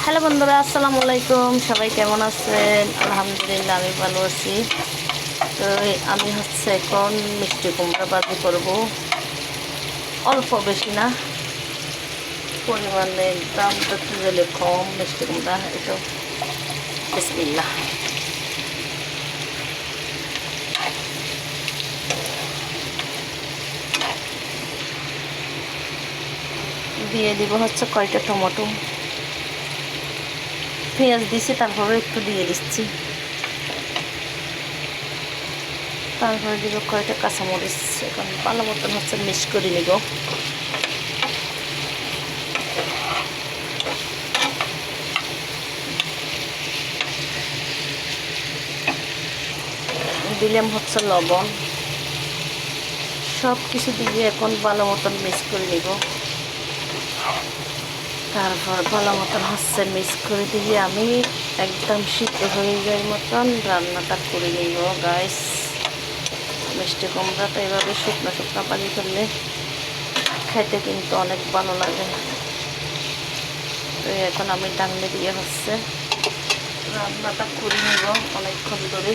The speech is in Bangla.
হ্যালো বন্ধুরা, আসসালামু আলাইকুম। সবাই কেমন আছেন? আলহামদুলিল্লাহ, আমি ভালো আছি। তো আমি এখন মিষ্টি কুমড়া ভাজি করব। অল্প, বেশি না, পরিমাণে দামটা একটু দিলে কম মিষ্টি কুমড়া। এটা বিসমিল্লাহ। দিয়ে দিব কয়টা টমেটো, পেঁয়াজ দিছি, তারপরে একটু দিয়ে দিচ্ছি। তারপরে দিব কয়টা কাঁচামরিচ। এখন ভালো মতন মিক্স করে নিব। দিলাম লবণ। সব কিছু দিয়ে এখন ভালো মতন মিক্স করে নিব। তারপর ভালো মতন মিক্স করে দিয়ে আমি একদম সিদ্ধ হয়ে যায় মতন রান্নাটা করে নিব গাইস। মিষ্টি কুমড়াটা এভাবে শুকনো শুকনো পানি করলে খেতে কিন্তু অনেক ভালো লাগে। তো এখন আমি ডাংলে দিয়ে রান্নাটা করে নিব অনেকক্ষণ ধরে।